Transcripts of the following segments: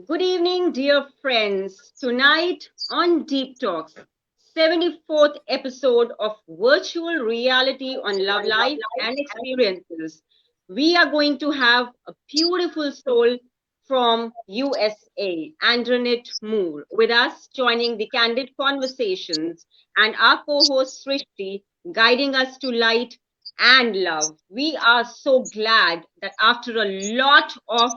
Good evening, dear friends. Tonight on Deep Talks, 74th episode of Virtual Reality on Love Life and Experiences, we are going to have a beautiful soul from USA, Andrenette Moore, with us joining the candid conversations, and our co-host Srishti guiding us to light and love. We are so glad that after a lot of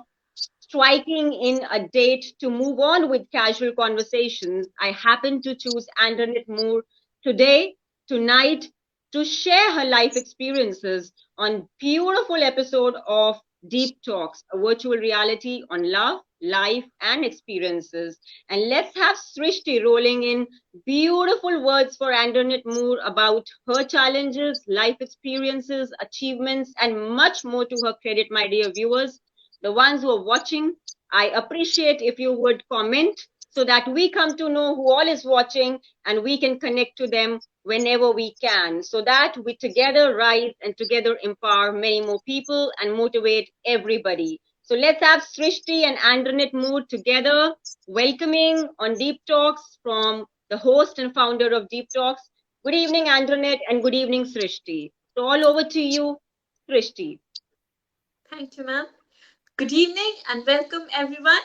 striking in a date to move on with casual conversations, I happen to choose Andrenette Moore today, tonight, to share her life experiences on beautiful episode of Deep Talks, a virtual reality on love, life, and experiences. And let's have Srishti rolling in beautiful words for Andrenette Moore about her challenges, life experiences, achievements, and much more to her credit, my dear viewers, the ones who are watching. I appreciate if you would comment so that we come to know who all is watching and we can connect to them whenever we can, so that we together rise and together empower many more people and motivate everybody. So let's have Srishti and Andrenette Mood together, welcoming on Deep Talks from the host and founder of Deep Talks. Good evening, Andrenette, and good evening, Srishti. So all over to you, Srishti. Thank you, ma'am. Good evening and welcome, everyone.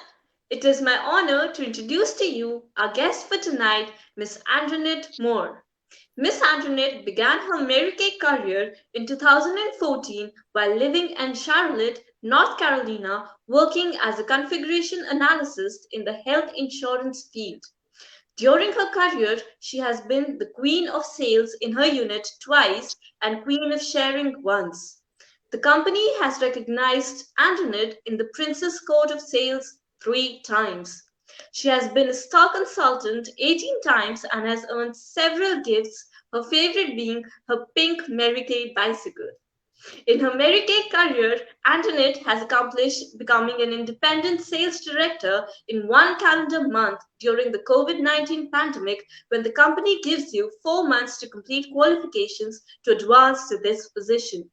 It is my honor to introduce to you our guest for tonight, Miss Andrenette Moore. Miss Andrenette began her Mary Kay career in 2014 while living in Charlotte, North Carolina, working as a configuration analyst in the health insurance field. During her career, she has been the queen of sales in her unit twice and queen of sharing once. The company has recognized Antoinette in the Princess Court of Sales 3 times. She has been a star consultant 18 times and has earned several gifts, her favorite being her pink Mary Kay bicycle. In her Mary Kay career, Antoinette has accomplished becoming an independent sales director in one calendar month during the COVID-19 pandemic, when the company gives you 4 months to complete qualifications to advance to this position.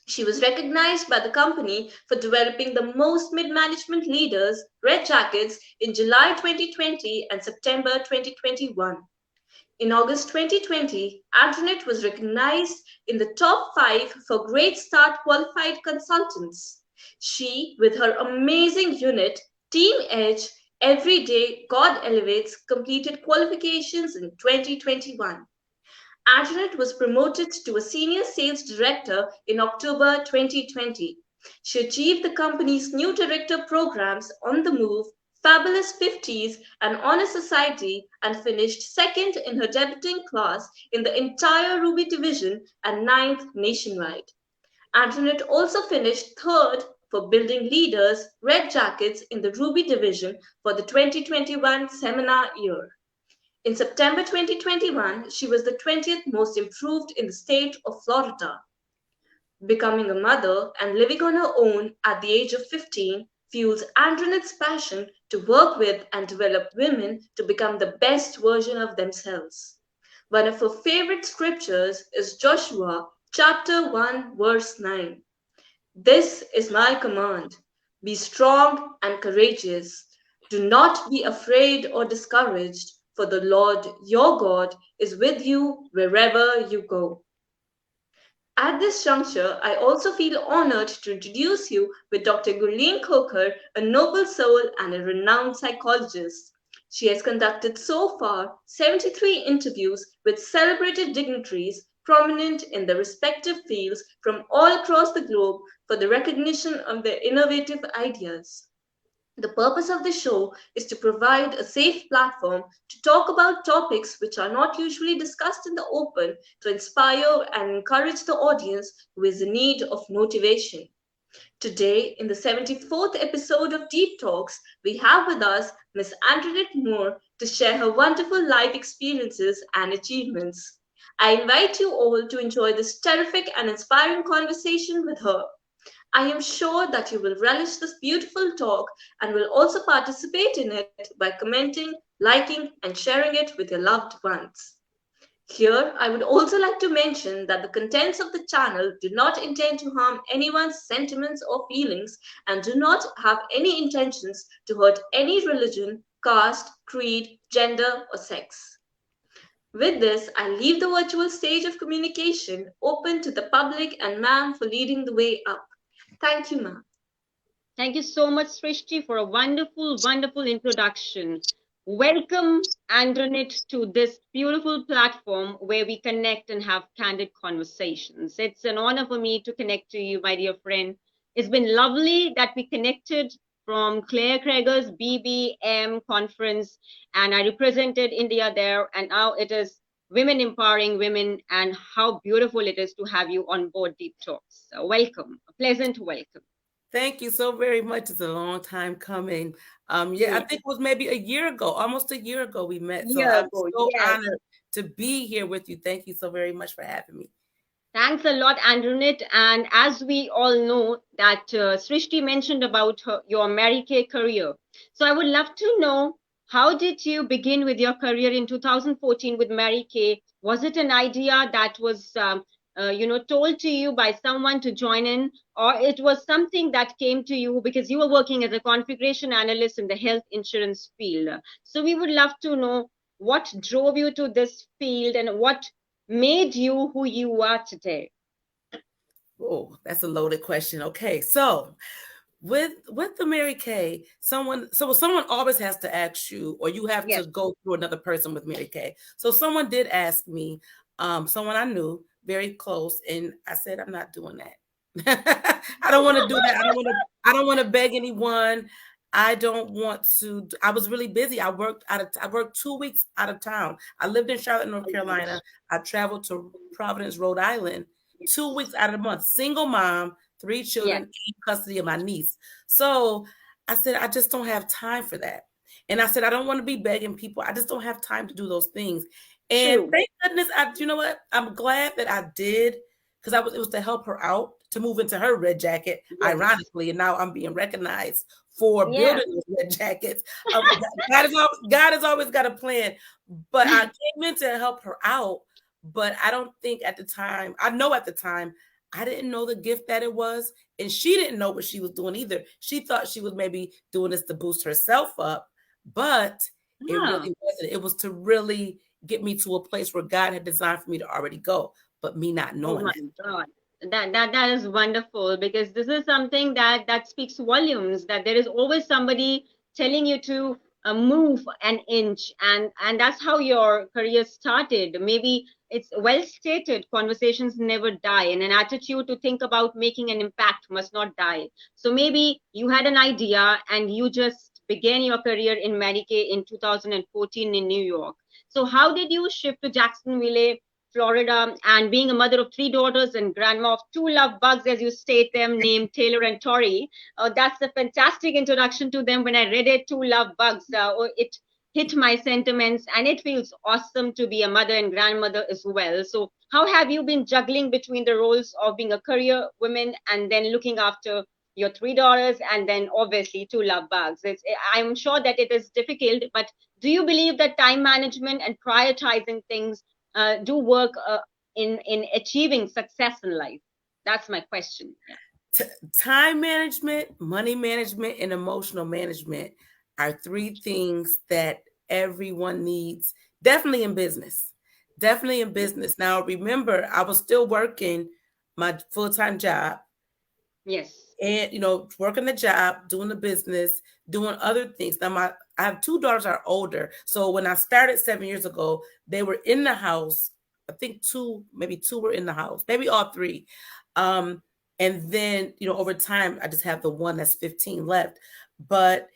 She was recognized by the company for developing the most mid management leaders, Red Jackets, in July 2020 and September 2021. In August 2020, Andrenette was recognized in the top 5 for Great Start Qualified Consultants. She, with her amazing unit, Team Edge, Every Day God Elevates, completed qualifications in 2021. Antoinette was promoted to a senior sales director in October 2020. She achieved the company's new director programs On the Move, Fabulous 50s, and Honor Society, and finished second in her debuting class in the entire Ruby division and ninth nationwide. Antoinette also finished third for Building Leaders Red Jackets in the Ruby division for the 2021 seminar year. In September 2021, she was the 20th most improved in the state of Florida. Becoming a mother and living on her own at the age of 15 fuels Andronette's passion to work with and develop women to become the best version of themselves. One of her favorite scriptures is Joshua chapter 1 verse 9. This is my command. Be strong and courageous. Do not be afraid or discouraged, for the Lord your God is with you wherever you go. At this juncture, I also feel honored to introduce you with Dr. Gurleen Khokhar, a noble soul and a renowned psychologist. She has conducted so far 73 interviews with celebrated dignitaries prominent in their respective fields from all across the globe for the recognition of their innovative ideas. The purpose of the show is to provide a safe platform to talk about topics which are not usually discussed in the open, to inspire and encourage the audience who is in need of motivation. Today, in the 74th episode of Deep Talks, we have with us Ms. Andrenette Moore to share her wonderful life experiences and achievements. I invite you all to enjoy this terrific and inspiring conversation with her. I am sure that you will relish this beautiful talk and will also participate in it by commenting, liking, and sharing it with your loved ones. Here, I would also like to mention that the contents of the channel do not intend to harm anyone's sentiments or feelings and do not have any intentions to hurt any religion, caste, creed, gender, or sex. With this, I leave the virtual stage of communication open to the public and ma'am for leading the way up. Thank you, ma'am. Thank you so much, Srishti, for a wonderful, wonderful introduction. Welcome, Andrenette, to this beautiful platform where we connect and have candid conversations. It's an honor for me to connect to you, my dear friend. It's been lovely that we connected from Claire Kreger's BBM conference, and I represented India there, and now it is Women Empowering Women, and how beautiful it is to have you on board Deep Talks. So welcome, a pleasant welcome. Thank you so very much. It's a long time coming. Yeah, I Yeah. think it was maybe a year ago, almost a year ago we met. So Year I'm ago, so yes. honored to be here with you. Thank you so very much for having me. Thanks a lot, Andrenette. And as we all know, that Srishti mentioned about your Mary Kay career. So I would love to know, how did you begin with your career in 2014 with Mary Kay? Was it an idea that was, told to you by someone to join in, or it was something that came to you because you were working as a configuration analyst in the health insurance field? So we would love to know what drove you to this field and what made you who you are today? Oh, that's a loaded question. Okay, so with the Mary Kay, someone always has to ask you, or you have to Yes. go through another person with Mary Kay. So someone did ask me, someone I knew very close, and I said I'm not doing that. I don't want to do that. I don't want to beg anyone. I don't want to. I was really busy. I worked 2 weeks out of town. I lived in Charlotte, North Carolina. I traveled to Providence, Rhode Island, 2 weeks out of the month. Single mom, three Yes. children, in custody of my niece. So I said, I just don't have time for that. And I said, I don't want to be begging people. I just don't have time to do those things. And True. thank goodness, you know what? I'm glad that I did, because it was to help her out to move into her red jacket, Yes. ironically, and now I'm being recognized for Yeah. building those red jackets. God has always got a plan, but I came in to help her out. But I don't think at the time, I know at the time, I didn't know the gift that it was, and she didn't know what she was doing either. She thought she was maybe doing this to boost herself up, but it Ah, really wasn't. It was to really get me to a place where God had designed for me to already go, but me not oh knowing my that. God. That is wonderful, because this is something that speaks volumes, that there is always somebody telling you to move an inch, and that's how your career started. Maybe it's well stated, conversations never die, and an attitude to think about making an impact must not die. So maybe you had an idea and you just began your career in Mary Kay in 2014 in New York. So how did you shift to Jacksonville, Florida, and being a mother of three daughters and grandma of two love bugs, as you state them, named Taylor and Tori? That's a fantastic introduction to them. When I read it, two love bugs, it hit my sentiments, and it feels awesome to be a mother and grandmother as well. So, how have you been juggling between the roles of being a career woman and then looking after your three daughters and then obviously two love bugs? I'm sure that it is difficult, but do you believe that time management and prioritizing things do work in achieving success in life? That's my question. Yeah. Time management, money management, and emotional management are three things that everyone needs, definitely in business. Definitely in business. Now, remember, I was still working my full time job, Yes. and working the job, doing the business, doing other things. Now I have two daughters that are older, so when I started 7 years ago, they were in the house. I think maybe two were in the house, maybe all three. And then over time, I just have the one that's 15 left. But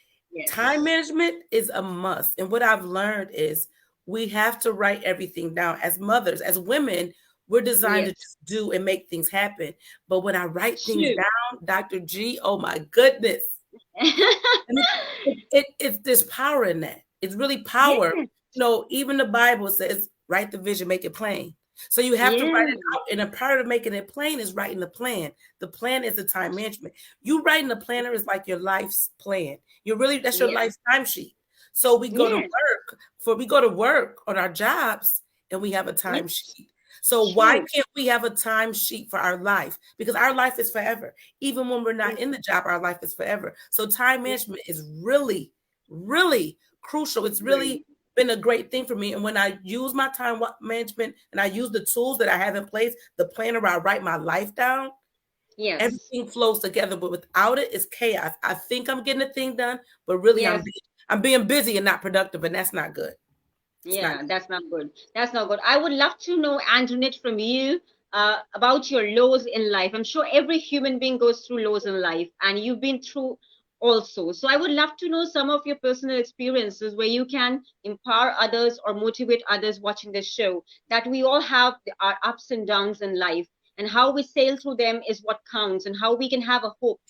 time Yes. management is a must, and what I've learned is we have to write everything down. As mothers, as women, we're designed to Yes. just do and make things happen. But when I write things True. down, Dr. G, oh my goodness. And it's there's power in that. It's really power. Yes. Even the Bible says, write the vision, make it plain. So you have to write Yeah. it out. And a part of making it plain is writing the plan. The plan is the time management. You writing the planner is like your life's plan. That's your Yes. life timesheet. So we go to Yes. work on our jobs, and we have a Yes, timesheet. So why true. can't we have a timesheet for our life? Because our life is forever. Even when we're not Yes, in the job, our life is forever. So time yes, management is really, really crucial. It's very. really been a great thing for me. And when I use my time management and I use the tools that I have in place, the planner where I write my life down, Yes, everything flows together. But without it, it's chaos. I think I'm getting a thing done, but really yes. I'm being busy and not productive, and that's not good. It's not Yeah, that's not good. That's not good. I would love to know, Antoinette, from you about your lows in life. I'm sure every human being goes through lows in life, and you've been through also. So I would love to know some of your personal experiences where you can empower others or motivate others watching this show, that we all have our ups and downs in life, and how we sail through them is what counts, and how we can have a hope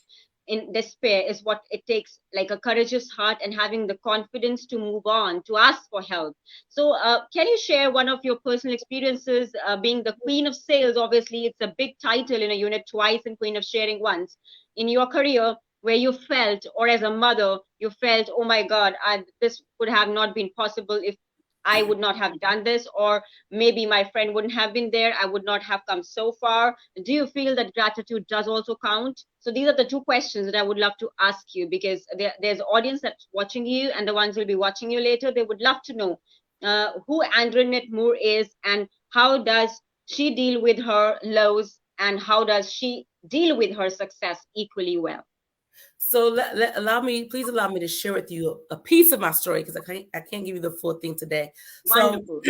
in despair is what it takes, like a courageous heart and having the confidence to move on, to ask for help. So can you share one of your personal experiences, being the queen of sales? Obviously it's a big title in a unit twice and queen of sharing once, in your career, where you felt, or as a mother you felt, oh my god, this would have not been possible if I would not have done this, or maybe my friend wouldn't have been there, I would not have come so far. Do you feel that gratitude does also count? So these are the two questions that I would love to ask you, because there's audience that's watching you, and the ones who will be watching you later, they would love to know who Andrenette Moore is, and how does she deal with her lows, and how does she deal with her success equally well. So please allow me to share with you a piece of my story, because I can't give you the full thing today. So Wonderful.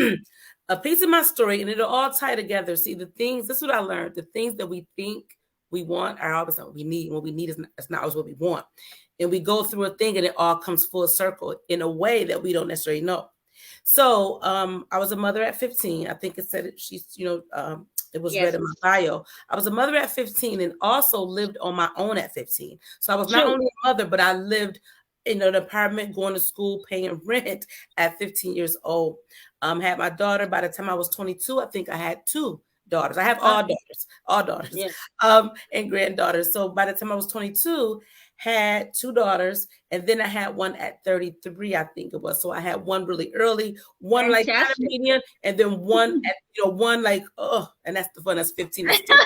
a piece of my story, and it'll all tie together. See, the things, this is what I learned. The things that we think we want are always not what we need. What we need is not always what we want. And we go through a thing and it all comes full circle in a way that we don't necessarily know. So I was a mother at 15. I think it said it, it was read Yes, in my bio. I was a mother at 15 and also lived on my own at 15. So I was not true. only a mother, but I lived in an apartment, going to school, paying rent at 15 years old. Had my daughter by the time I was 22. I think I had two daughters. I have Okay. all daughters, Yes. and granddaughters. So by the time I was 22, had two daughters, and then I had one at 33, I think it was. So I had one really early, one like kind of Fantastic. medium, and then one at one like and that's the fun. That's 15. That's still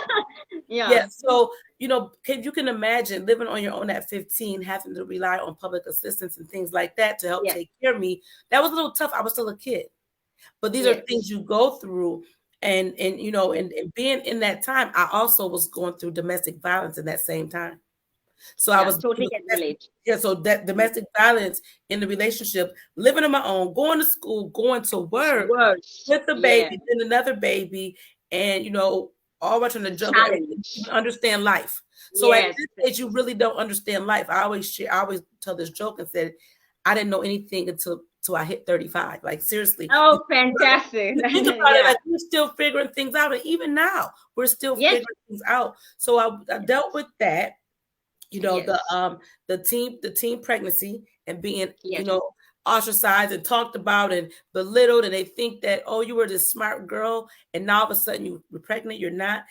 yeah. Yeah. So you can imagine living on your own at 15, having to rely on public assistance and things like that to help Yes. take care of me. That was a little tough. I was still a kid, but these are things Yes. you go through. And being in that time, I also was going through domestic violence in that same time. So I Yeah. was Totally can relate. yeah. So that domestic violence in the relationship, living on my own, going to school, going to It's work worse. with a Yeah. baby, then another baby, and all trying to It's a juggle everything, even challenge. understand life. So at Yes. this age, you really don't understand life. I always tell this joke and said, I didn't know anything until I hit 35. Like seriously, Oh, fantastic. you think about it, Yeah. like we're still figuring things out, and even now we're still Yes. figuring things out. So I dealt with that, Yes. the teen pregnancy and being Yes. ostracized and talked about and belittled, and they think that, oh, you were this smart girl and now all of a sudden you're pregnant. You're not.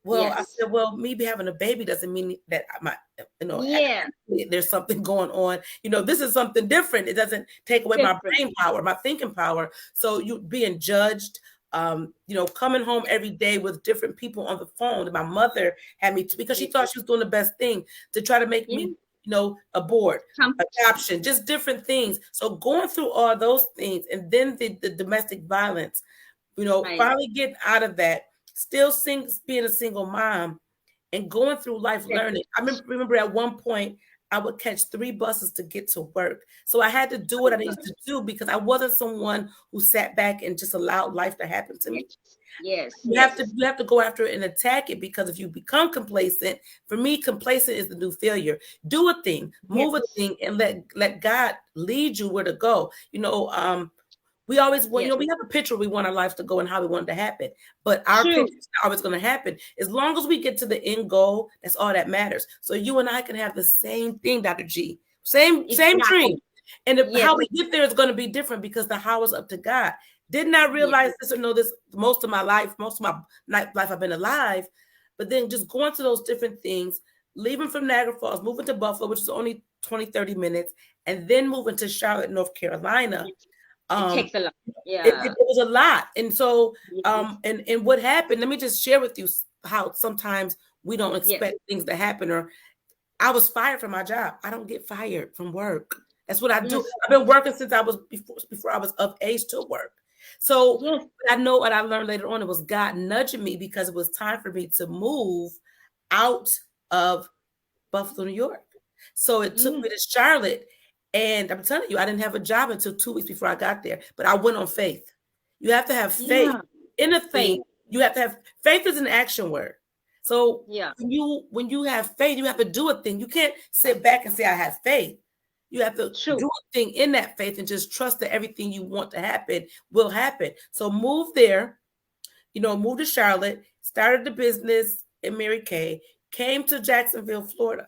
Well, I Yes. said, well, me having a baby doesn't mean that Yeah. there's something going on. This is something different. It doesn't take away my Different. brain power, my thinking power. So you being judged, coming home every day with different people on the phone. And my mother had me because she thought she was doing the best thing to try to make Yeah. me, abort, Come. adoption, just different things. So going through all those things, and then the domestic violence, Right. finally getting out of that, still being a single mom and going through life learning. I remember at one point I would catch 3 buses to get to work. So I had to do what I needed to do because I wasn't someone who sat back and just allowed life to happen to Yes. me. Yes. You have to go after it and attack it, because if you become complacent, for me, complacent is the new failure. Do a thing, move a Yes. thing, and let God lead you where to go. We always want, Yes. we have a picture we want our life to go and how we want it to happen, but our True. picture is not always going to happen. As long as we get to the end goal, that's all that matters. So you and I can have the same thing, Dr. G, same Exactly. dream, and Yes. how we get there is going to be different because the how is up to God. Did not Yes. realize this or know this most of my life, life I've been alive, but then just going to those different things, leaving from Niagara Falls, moving to Buffalo, which is only 20, 30 minutes, and then moving to Charlotte, North Carolina. Yes. It Um, takes a lot. it Yeah. was a lot. And so, Yes. and what happened, let me just share with you how sometimes we don't Yes. expect things to happen. Or I was fired from my job. I don't get fired from work. That's what I do. Yes. I've been working since I was before I was of age to work. So Yes. I know what I learned later on. It was God nudging me because it was time for me to move out of Buffalo, New York. So it took Yes. me to Charlotte. And I'm telling you, I didn't have a job until 2 weeks before I got there. But I went on faith. You have to have faith Yeah. in a Faith. thing. You have to have faith is an action word. So Yeah. when you have faith, you have to do a thing. You can't sit back and say, I have faith. You have to True. do a thing in that faith and just trust that everything you want to happen will happen. So move there, moved to Charlotte, started the business in Mary Kay, came to Jacksonville, Florida.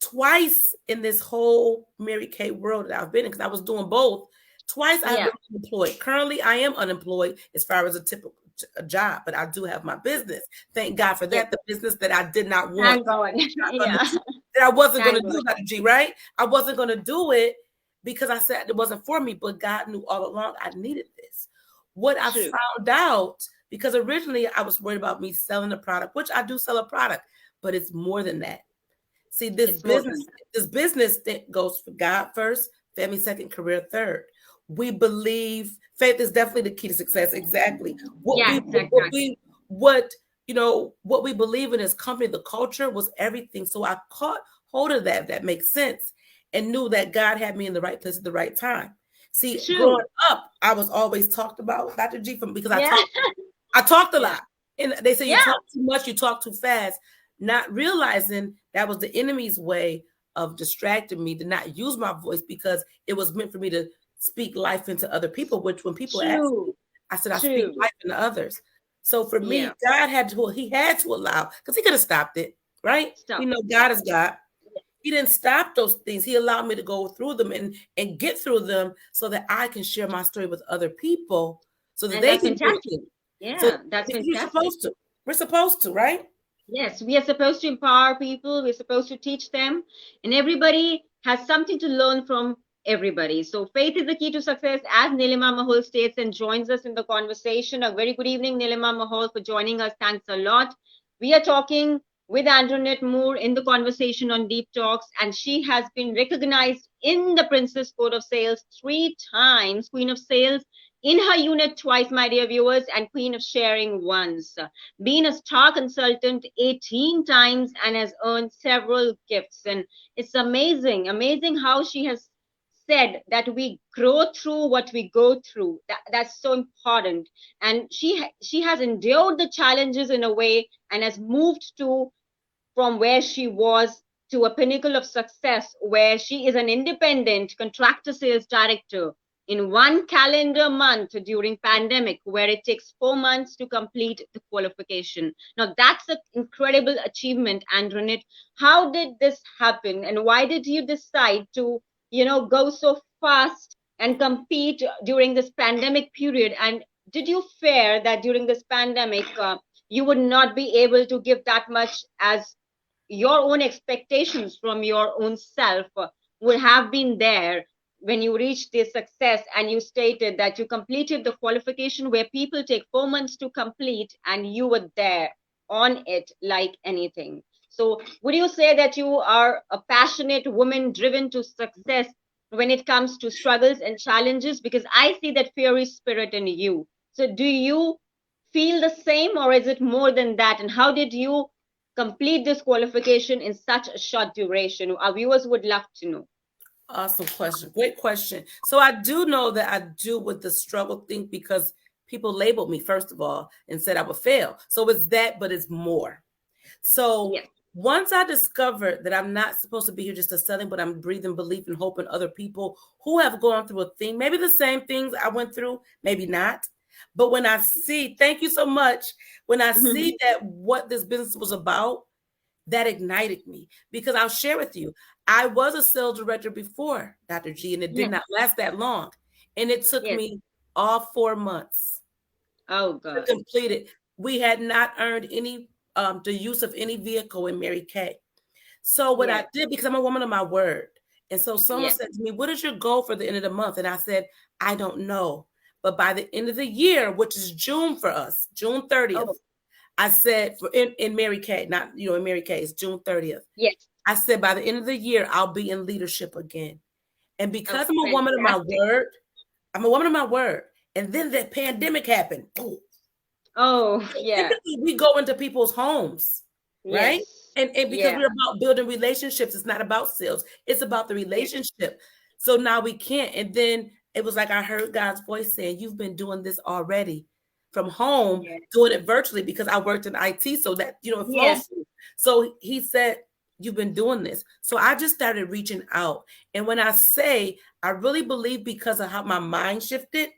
Twice in this whole Mary Kay world that I've been in, because I was doing both. Twice I have Yeah. been unemployed. Currently, I am unemployed as far as a typical job, but I do have my business. Thank God for Yes. that. The business that I did not want, Thank God. Yeah. that I wasn't going Thank to God. do, Dr. G, right? I wasn't going to do it because I said it wasn't for me, but God knew all along I needed this. What I True. found out, because originally I was worried about me selling a product, which I do sell a product, but it's more than that. See, this It's more than business, this business thing goes for God first, family second, career third. We believe faith is definitely the key to success. Exactly. What we yes, what exactly. we what we believe in as company, the culture was everything. So I caught hold of that. That makes sense, and knew that God had me in the right place at the right time. See, growing True. up, I was always talked about, Dr. G, from because Yeah. I talked a Yeah. lot. And they say you Yeah. talk too much, you talk too fast, not realizing that was the enemy's way of distracting me to not use my voice because it was meant for me to speak life into other people, which when people ask me, True. I said I speak True. life into others. So for me, Yeah. he had to allow, because he could have stopped it, right? We Stop. know Yeah. God is God. He didn't stop those things. He allowed me to go through them and get through them so that I can share my story with other people so that And they that's can do it fantastic. too. So Yeah. That's you're fantastic. supposed to. We're supposed to, right? Yes, we are supposed to empower people. We're supposed to teach them, and everybody has something to learn from everybody. So, faith is the key to success, as Nilima Mahal states and joins us in the conversation. A very good evening, Nilima Mahal, for joining us. Thanks a lot. We are talking with Andrenette Moore in the conversation on Deep Talks, and she has been recognized in the Princess Code of Sales 3 times, Queen of Sales in her unit twice, my dear viewers, and Queen of Sharing once. Been a star consultant 18 times and has earned several gifts. And it's amazing, amazing how she has said that we grow through what we go through. That's so important. And she has endured the challenges in a way and has moved to from where she was to a pinnacle of success where she is an independent contractor sales director in one calendar month during pandemic where it takes 4 months to complete the qualification. Now that's an incredible achievement, Andronit. How did this happen and why did you decide to go so fast and compete during this pandemic period? And did you fear that during this pandemic you would not be able to give that much as your own expectations from your own self would have been there when you reached this success? And you stated that you completed the qualification where people take 4 months to complete and you were there on it like anything. So would you say that you are a passionate woman driven to success when it comes to struggles and challenges? Because I see that fiery spirit in you. So do you feel the same or is it more than that? And how did you complete this qualification in such a short duration? Our viewers would love to know. Awesome question. Great question. So I do know that I do with the struggle thing because people labeled me, first of all, and said I would fail. So it's that, but it's more. So Yes. once I discovered that I'm not supposed to be here just to selling, but I'm breathing belief and hope in other people who have gone through a thing, maybe the same things I went through, maybe not. But when I see, thank you so much, when I see that what this business was about, that ignited me. Because I'll share with you, I was a sales director before, Dr. G, and it did Yes. not last that long. And it took Yes. me all 4 months Oh to God. complete it. We had not earned any the use of any vehicle in Mary Kay. So what I Yes. did, because I'm a woman of my word, And so someone Yes. said to me, what is your goal for the end of the month? And I said, I don't know. But by the end of the year, which is June for us, June 30th, Oh, I said in Mary Kay, not, in Mary Kay, it's June 30th. yes. I said, by the end of the year, I'll be in leadership again. And Oh, because I'm a woman of my fantastic. word, I'm a woman of my word. And then the pandemic happened. Boom. Oh, So yeah. typically we go into people's homes, right? Yes. And because Yeah. we're about building relationships, it's not about sales, it's about the Yes. relationship. So now we can't. And then it was like I heard God's voice saying, you've been doing this already from home, Yes. doing it virtually, because I worked in IT, so that it Yes. flows through. So he said, you've been doing this. So I just started reaching out. And when I say, I really believe, because of how my mind shifted,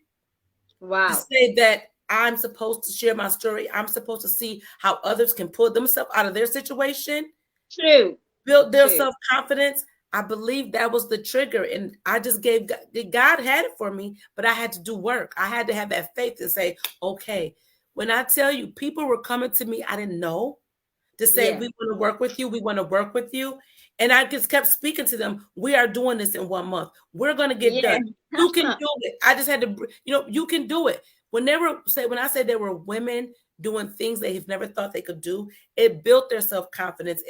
to Wow. say that I'm supposed to share my story, I'm supposed to see how others can pull themselves out of their situation, True. build their True. self-confidence. I believe that was the trigger. And I just gave God had it for me, but I had to do work. I had to have that faith to say, okay, when I tell you, people were coming to me I didn't know, to say, Yeah. we want to work with you. We want to work with you. And I just kept speaking to them. We are doing this in 1 month. We're going to get Yeah. done. You can do it. I just had to, you can do it. When I said there were women doing things they have never thought they could do, it built their self-confidence.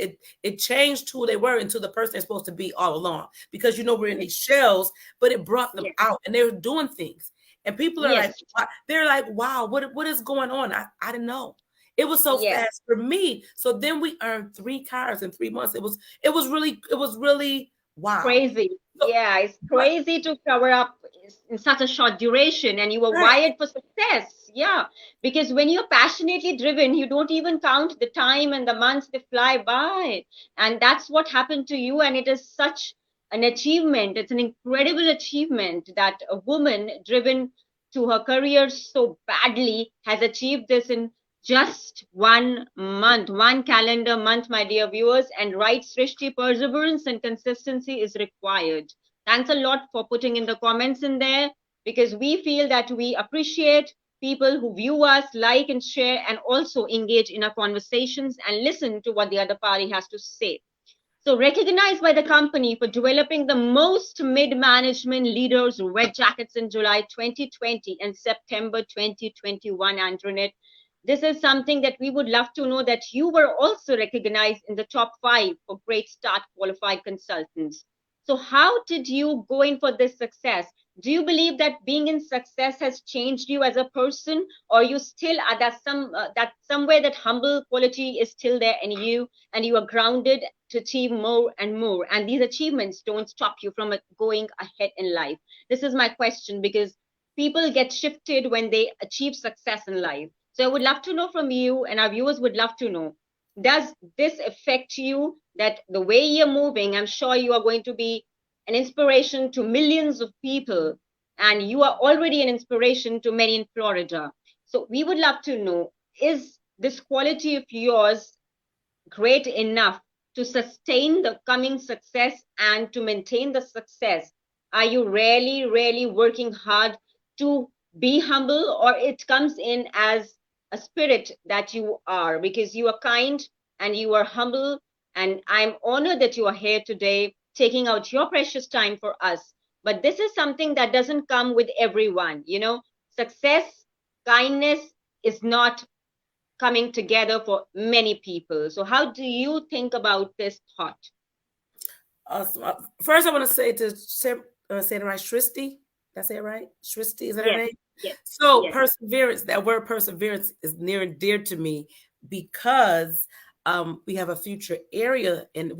It changed who they were into the person they're supposed to be all along. Because we're in these shells, but it brought them Yes. out, and they were doing things. And people are like, Yes. they're like, wow, what is going on? I didn't know. It was so Yes. fast for me. So then we earned 3 cars in 3 months. It was really wow. Crazy. So, Yeah, it's but crazy to cover up in such a short duration, and you were right, wired for success. Yeah, because when you're passionately driven, you don't even count the time and the months, they fly by. And that's what happened to you. And it is such an achievement. It's an incredible achievement that a woman driven to her career so badly has achieved this in just 1 month, one calendar month, my dear viewers. And right, Srishti, perseverance and consistency is required. Thanks a lot for putting in the comments in there, because we feel that we appreciate people who view us, like and share, and also engage in our conversations and listen to what the other party has to say. So, recognized by the company for developing the most mid management leaders red jackets in July 2020 and September 2021, Andrenette. This is something that we would love to know, that you were also recognized in the top 5 for Great Start qualified consultants. So, how did you go in for this success? Do you believe that being in success has changed you as a person, or you still are that somewhere that humble quality is still there in you, and you are grounded to achieve more and more, and these achievements don't stop you from going ahead in life? This is my question, because people get shifted when they achieve success in life. So I would love to know from you, and our viewers would love to know, does this affect you, that the way you're moving, I'm sure you are going to be an inspiration to millions of people, and you are already an inspiration to many in Florida. So we would love to know, is this quality of yours great enough to sustain the coming success and to maintain the success? Are you really, really working hard to be humble, or it comes in as a spirit that you are, because you are kind and you are humble? And I'm honored that you are here today, taking out your precious time for us. But this is something that doesn't come with everyone. Success, kindness is not coming together for many people. So, how do you think about this thought? awesome. First, I want to say to say it right, Shristi. Did I say it right? Shristi, is that her Yes, name? yes, So yes, perseverance, that word perseverance is near and dear to me, because we have a future area, and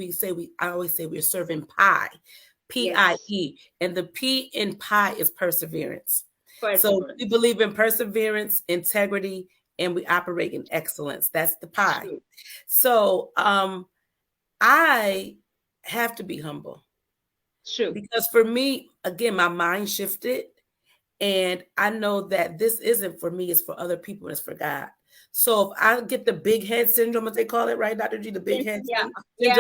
I always say we're serving pie, yes. PIE, and the P in pie is perseverance. So we Perseverance. believe in perseverance, integrity, and we operate in excellence. That's the pie. True, So I have to be humble, true. because for me, again, my mind shifted, and I know that this isn't for me, it's for other people, and it's for God. So if I get the big head syndrome, as they call it, right, Dr. G, the big head Yeah, syndrome, yeah.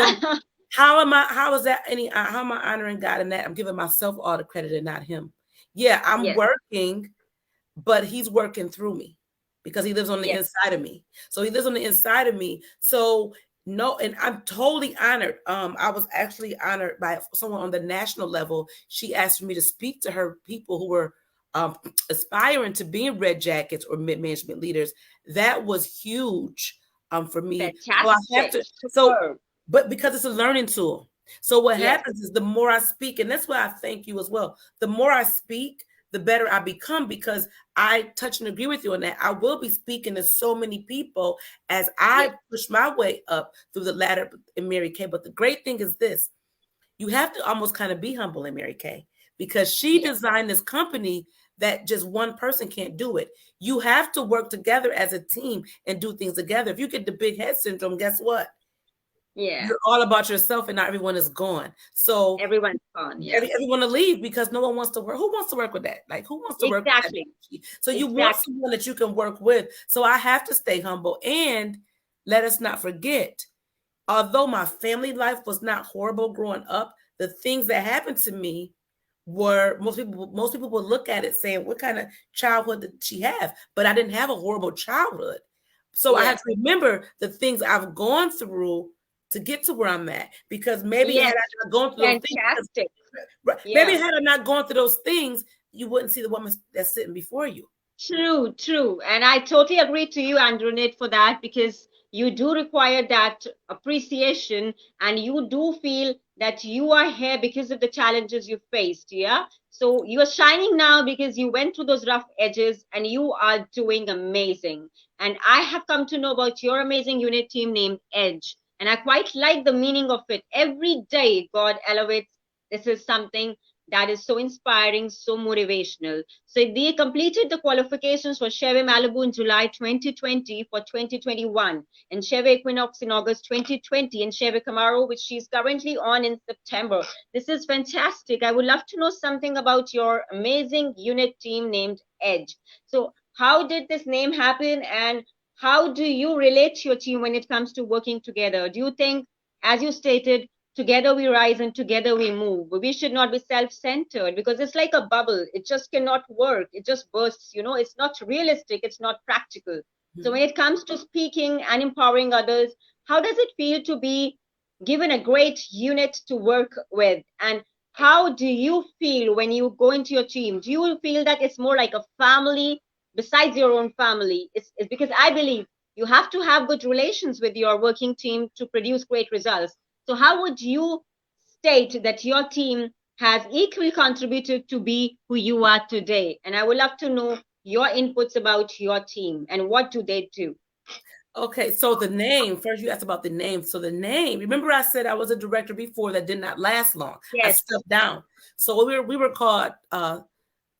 how is that how am I honoring God in that? I'm giving myself all the credit and not him. Yeah, I'm Yes, working, but he's working through me, because he lives on the yes, inside of me. So he lives on the inside of me. So No, and I'm totally honored. I was actually honored by someone on the national level. She asked me to speak to her people who were aspiring to being red jackets or mid management leaders. That was huge for me. So I have Fantastic. to. So, Superb. but because it's a learning tool. So what Yes. happens is the more I speak, and that's why I thank you as well. The more I speak, the better I become because I touch and agree with you on that. I will be speaking to so many people as Yes. I push my way up through the ladder in Mary Kay. But the great thing is this: you have to almost kind of be humble in Mary Kay because she Yes. designed this company that just one person can't do it. You have to work together as a team and do things together. If you get the big head syndrome, guess what? Yeah. You're all about yourself and not everyone is gone. So Everyone's gone. Yeah. everyone to leave because no one wants to work. Who wants to work with that? Like, who wants to work with that Exactly. energy? So you want Exactly. someone that you can work with. So I have to stay humble. And let us not forget, although my family life was not horrible growing up, the things that happened to me were most people would look at it saying, what kind of childhood did she have? But I didn't have a horrible childhood. So I have Yes. to remember the things I've gone through to get to where I'm at. Because maybe Yes. had I not gone through those things, Fantastic. maybe Yeah. had I not gone through those things, you wouldn't see the woman that's sitting before you. True, true. And I totally agree to you, Andrenette, for that because you do require that appreciation and you do feel that you are here because of the challenges you faced. Yeah. So you are shining now because you went through those rough edges and you are doing amazing. And I have come to know about your amazing unit team named Edge. And I quite like the meaning of it. Every day, God elevates. This is something that is so inspiring, so motivational. So they completed the qualifications for Chevy Malibu in July 2020 for 2021, and Chevy Equinox in August 2020, and Chevy Camaro, which she's currently on in September. This is fantastic. I would love to know something about your amazing unit team named Edge. So, how did this name happen, and how do you relate to your team when it comes to working together? Do you think, as you stated, together we rise and together we move? We should not be self-centered because it's like a bubble. It just cannot work. It just bursts. It's not realistic. It's not practical. So when it comes to speaking and empowering others, how does it feel to be given a great unit to work with? And how do you feel when you go into your team? Do you feel that it's more like a family besides your own family? It's because I believe you have to have good relations with your working team to produce great results. So, how would you state that your team has equally contributed to be who you are today? And I would love to know your inputs about your team and what do they do? Okay, so the name, first you asked about the name. So the name, remember I said I was a director before that did not last long. I Yes, stepped down. So we were called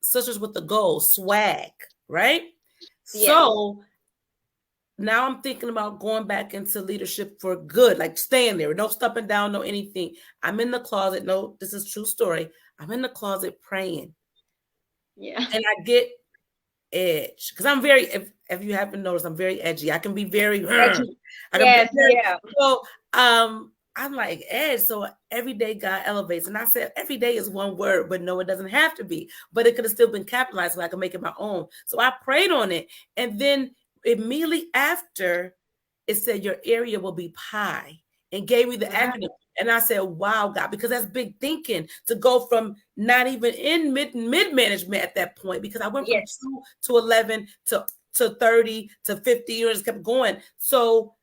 Sisters with the Goal, swag, right? yes, So now I'm thinking about going back into leadership for good, like staying there, no stepping down, no anything. I'm in the closet. No, this is true story. I'm in the closet praying. yeah, And I get edge because I'm very, if you haven't noticed, I'm very edgy. I can be very, edgy. I can be Yes, very, yeah, so I'm like edge. So every day God elevates. And I said every day is one word, but no, it doesn't have to be. But it could have still been capitalized so I can make it my own. So I prayed on it. And then immediately after, it said your area will be pie and gave me the wow, acronym. And I said, wow, God, because that's big thinking to go from not even in mid management at that point, because I went from yes, 2 to 11 to 30 to 50 years, kept going. So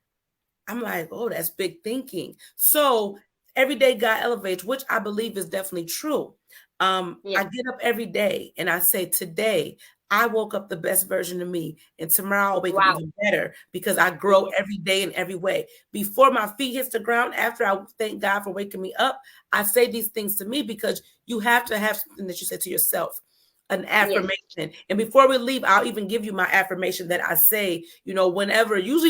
I'm like, oh, that's big thinking. So every day God elevates, which I believe is definitely true. yes, I get up every day and I say, today I woke up the best version of me, and tomorrow I'll wake up wow, even better because I grow yes, every day in every way. Before my feet hits the ground, after I thank God for waking me up, I say these things to me because you have to have something that you say to yourself, an yes, affirmation. And before we leave, I'll even give you my affirmation that I say, usually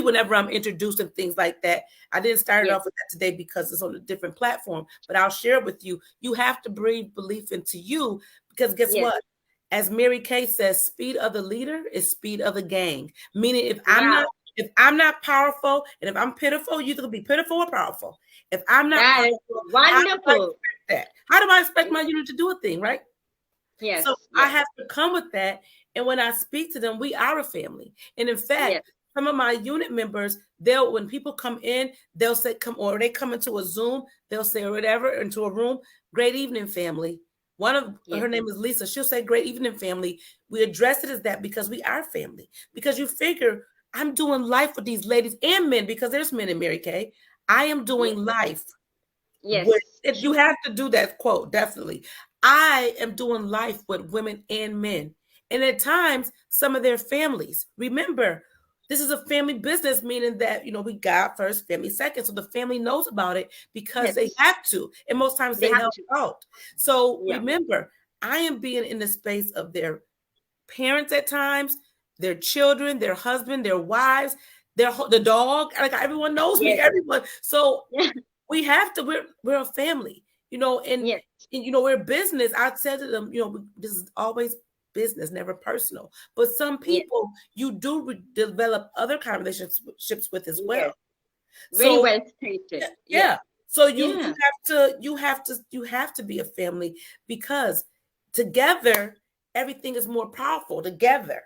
whenever I'm introducing things like that. I didn't start it yes, off with that today because it's on a different platform, but I'll share it with you. You have to breathe belief into you because guess yes, what? As Mary Kay says, speed of the leader is speed of the gang. Meaning wow, if I'm not powerful and if I'm pitiful, you can be pitiful or powerful. If I'm not that is powerful, how do I wonderful. expect that? How do I expect my unit to do a thing, right? So Yes, I yes, have to come with that. And when I speak to them, we are a family. And in fact, yes, some of my unit members, they'll, when people come in, they'll say, come, or they come into a Zoom, they'll say, or whatever, into a room, great evening, family. One of her name is Lisa. She'll say, great evening, family. We address it as that because we are family. Because you figure, I'm doing life with these ladies and men, because there's men in Mary Kay. I am doing life. Yes. If you have to do that quote, definitely. I am doing life with women and men. And at times, some of their families. Remember, this is a family business, meaning that, we God first, family second. So the family knows about it because they have to. And most times they help out. So remember, I am being in the space of their parents at times, their children, their husband, their wives, the dog. Like, everyone knows me, everyone. So we have to, we're a family, and we're business. I said to them, this is always business, never personal. But some people you do develop other kind of relationships with as well. Very well stated. Yeah. So you have to be a family, because together everything is more powerful. Together,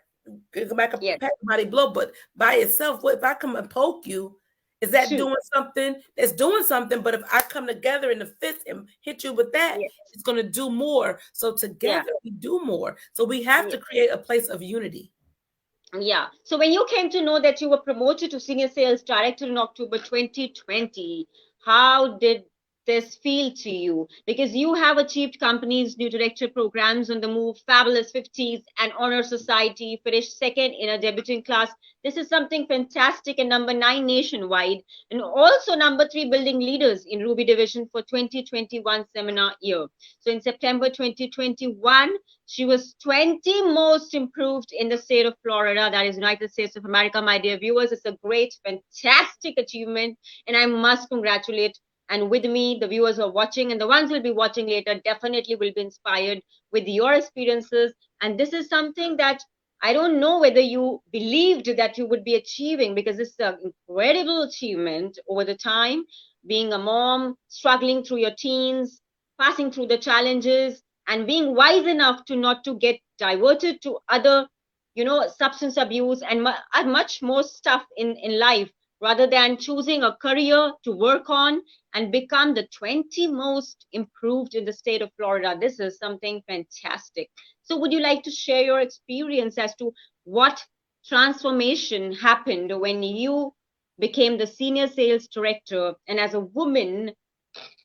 back up, pat somebody blow, but by itself, what if I come and poke you? Is that doing something? It's doing something. But if I come together in the fist and hit you with that, it's going to do more. So together we do more. So we have to create a place of unity. Yeah. So when you came to know that you were promoted to Senior Sales Director in October 2020, how did this feel to you? Because you have achieved companies' new director programs on the move, Fabulous 50s and Honor Society, finished second in a debuting class. This is something fantastic, and number 9 nationwide, and also number 3 building leaders in Ruby Division for 2021 seminar year. So in September 2021, she was 20 most improved in the state of Florida, that is United States of America. My dear viewers, it's a great, fantastic achievement, and I must congratulate. And with me, the viewers who are watching and the ones who will be watching later definitely will be inspired with your experiences. And this is something that I don't know whether you believed that you would be achieving, because this is an incredible achievement over the time, being a mom, struggling through your teens, passing through the challenges, and being wise enough to not to get diverted to other, substance abuse and much more stuff in life, rather than choosing a career to work on and become the 20 most improved in the state of Florida. This is something fantastic. So would you like to share your experience as to what transformation happened when you became the Senior Sales Director? And as a woman,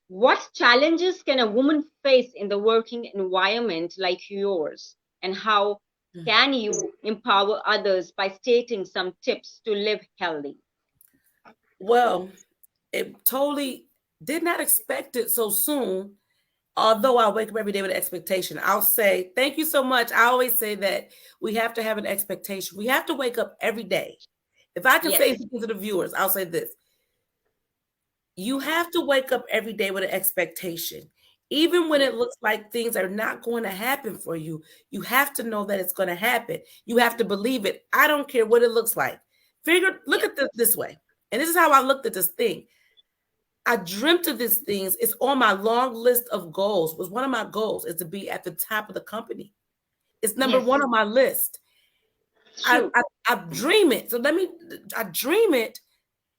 what challenges can a woman face in the working environment like yours? And how can you empower others by stating some tips to live healthy? Well, it totally did not expect it so soon. Although I wake up every day with an expectation, I'll say, thank you so much. I always say that we have to have an expectation. We have to wake up every day. If I can say something to the viewers, I'll say this. You have to wake up every day with an expectation. Even when it looks like things are not going to happen for you, you have to know that it's going to happen. You have to believe it. I don't care what it looks like. Look at this way. And this is how I looked at this thing. I dreamt of these things. It's on my long list of goals. Was one of my goals is to be at the top of the company. It's number one on my list. I dream it. So I dream it.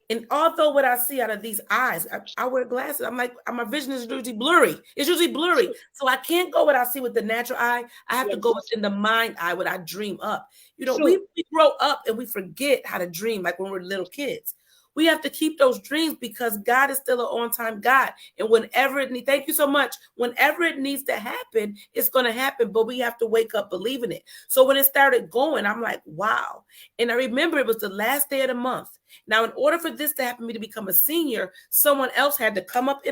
And although what I see out of these eyes, I wear glasses. I'm like, my vision is usually blurry. It's usually blurry. So I can't go what I see with the natural eye. I have to go within the mind eye, what I dream up. We grow up and we forget how to dream, like when we're little kids. We have to keep those dreams, because God is still an on-time God. And whenever it needs, thank you so much. Whenever it needs to happen, it's going to happen. But we have to wake up believing it. So when it started going, I'm like, wow. And I remember it was the last day of the month. Now, in order for this to happen, me to become a senior, someone else had to come up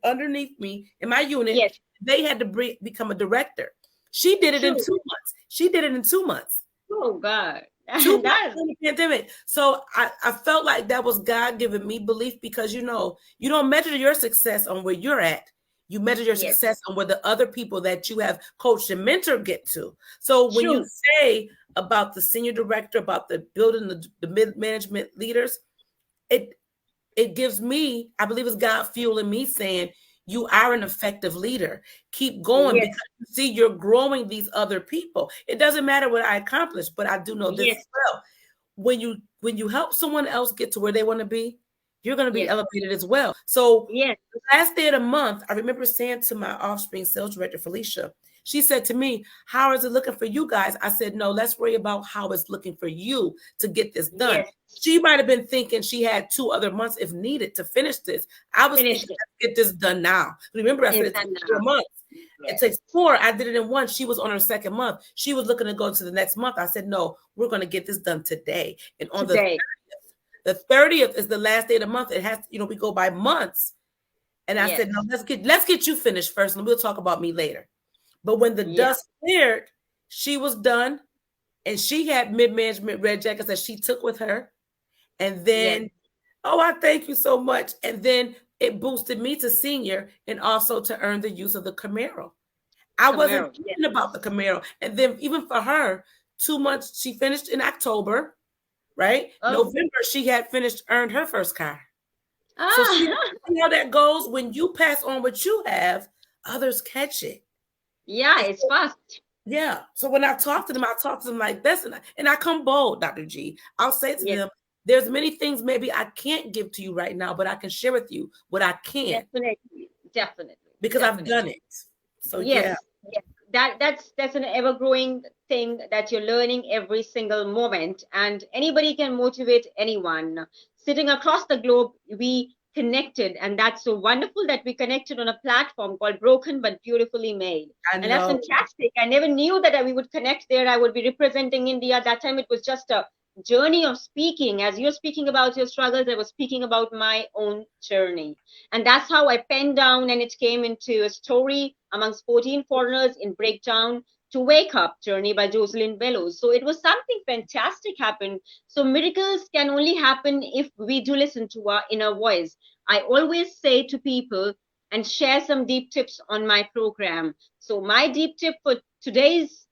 underneath me in my unit. Yes. They had to become a director. She did it in 2 months. Oh, God. The pandemic. So I felt like that was God giving me belief, because you don't measure your success on where you're at. You measure your success on where the other people that you have coached and mentored get to. So when you say about the senior director, about the building the mid-management leaders, it gives me, I believe it's God fueling me, saying, you are an effective leader. Keep going, because you see you're growing these other people. It doesn't matter what I accomplish, but I do know this as well. When you when you help someone else get to where they want to be, you're going to be Yes. elevated as well. So Yes. the last day of the month, I remember saying to my Offspring sales director, Felicia, she said to me, how is it looking for you guys? I said, no, let's worry about how it's looking for you to get this done. Yes. She might have been thinking she had 2 other months if needed to finish this. I was Finish thinking, it. let's get this done now. Remember, I said it Inside takes now. 4 months. It Yes. takes 4. I did it in 1. She was on her 2nd month. She was looking to go to the next month. I said, no, we're going to get this done today. And on Today. the 30th is the last day of the month. It has, we go by months. And I said, Yes. no, let's get you finished first, and we'll talk about me later. But when the Yeah. dust cleared, she was done, and she had mid-management red jackets that she took with her. And then, Yes. oh, I thank you so much. And then it boosted me to senior and also to earn the use of the Camaro. I wasn't Camaro. Yes. thinking about the Camaro. And then even for her, 2 months, she finished in October, right? Oh. November, she had earned her first car. So Ah. see how that goes? When you pass on what you have, others catch it. Yeah, it's fast. Yeah. So when I talk to them like this, and I come bold, Dr. G. I'll say to Yes. them, there's many things maybe I can't give to you right now, but I can share with you what I can. Definitely. Because I've done it. So yes. yeah. That's an ever growing thing that you're learning every single moment, and anybody can motivate anyone. Sitting across the globe, we connected, and that's so wonderful that we connected on a platform called Broken but Beautifully Made. And that's fantastic. I never knew that we would connect there. I would be representing India. That time it was just a journey of speaking. As you're speaking about your struggles, I was speaking about my own journey. And that's how I penned down, and it came into a story amongst 14 foreigners in Breakdown to Wake Up Journey by Jocelyn Bellows. So it was something fantastic happened. So miracles can only happen if we do listen to our inner voice. I always say to people and share some deep tips on my program. So my deep tip for today's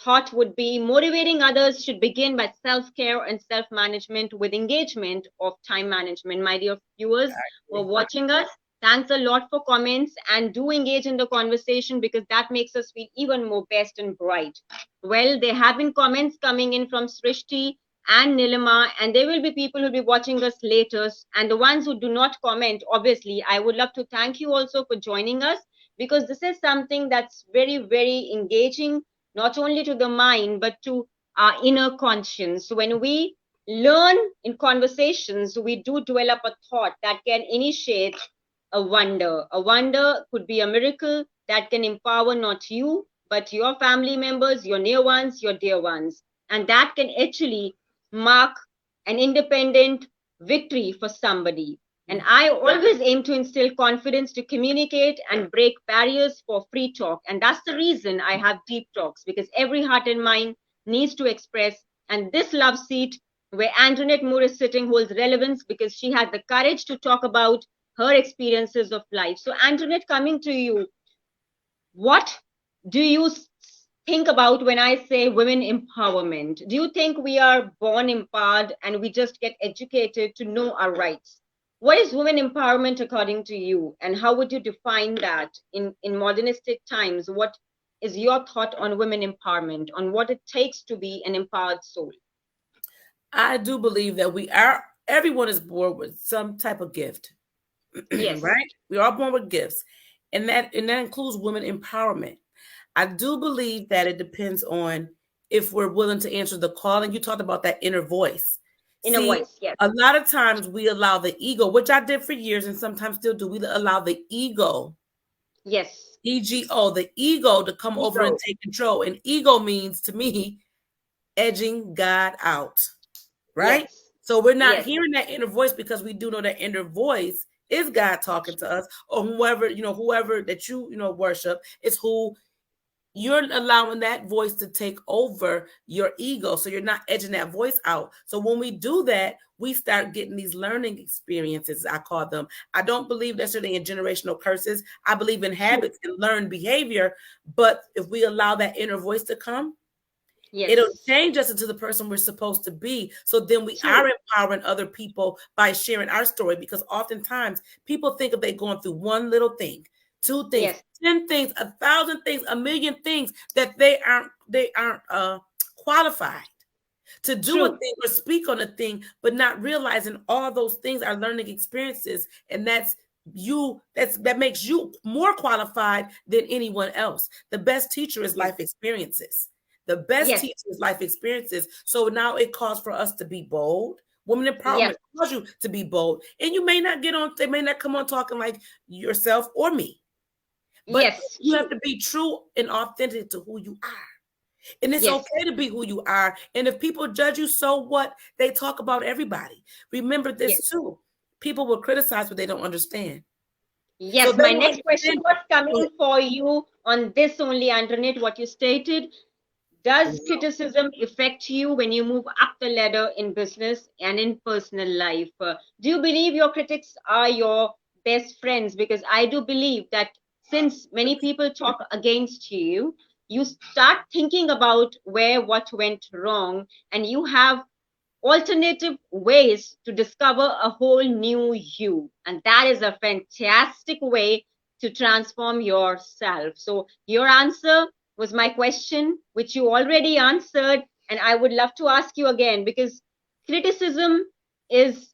thought would be motivating others should begin by self-care and self-management with engagement of time management. My dear viewers who are watching us, thanks a lot for comments, and do engage in the conversation because that makes us feel even more best and bright. Well, there have been comments coming in from Srishti and Nilima, and there will be people who will be watching us later. And the ones who do not comment, obviously, I would love to thank you also for joining us, because this is something that's very, very engaging, not only to the mind, but to our inner conscience. So when we learn in conversations, we do develop a thought that can initiate a wonder. A wonder could be a miracle that can empower not you, but your family members, your near ones, your dear ones. And that can actually mark an independent victory for somebody. And I always aim to instill confidence to communicate and break barriers for free talk. And that's the reason I have deep talks, because every heart and mind needs to express. And this love seat where Andrenette Moore is sitting holds relevance because she had the courage to talk about her experiences of life. So Andrenette, coming to you, what do you think about when I say women empowerment? Do you think we are born empowered and we just get educated to know our rights? What is women empowerment according to you, and how would you define that in modernistic times? What is your thought on women empowerment, on what it takes to be an empowered soul? I do believe that everyone is born with some type of gift. Yes. Right? We are born with gifts. And that includes women empowerment. I do believe that it depends on if we're willing to answer the call. And you talked about that inner voice. Voice, yes. A lot of times we allow the ego, which I did for years and sometimes still do, we allow the ego. Yes. EGO, the ego to come over and take control. And ego means to me edging God out. Right? Yes. So we're not hearing that inner voice because we do know that inner voice is God talking to us, or whoever that you worship is who you're allowing that voice to take over your ego. So you're not edging that voice out. So when we do that, we start getting these learning experiences, I call them. I don't believe necessarily in generational curses. I believe in habits and learned behavior. But if we allow that inner voice to come, it'll change us into the person we're supposed to be. So then we are empowering other people by sharing our story, because oftentimes people think if they're going through one little thing, 2 things, 10 things, 1,000 things, 1,000,000 things, that they aren't qualified. to do a True. thing or speak on a thing, but not realizing all those things are learning experiences, and that makes you more qualified than anyone else. The best teacher is Yes. life experiences. The best Yes. teacher is life experiences. So now it calls for us to be bold. Woman empowerment Yes. calls you to be bold, and you may not they may not come on talking like yourself or me, but Yes. you have True. to be true and authentic to who you are. And it's Yes. okay to be who you are. And if people judge you, so what? They talk about everybody. Remember Yes. this too. People will criticize what they don't understand. So Yes. they My will next question understand. was coming for you on this only, Andrenette, what you stated. Does criticism affect you when you move up the ladder in business and in personal life? Do you believe your critics are your best friends? Because I do believe that since many people talk against you, you start thinking about where what went wrong, and you have alternative ways to discover a whole new you. And that is a fantastic way to transform yourself. So, your answer was my question, which you already answered. And I would love to ask you again because criticism is,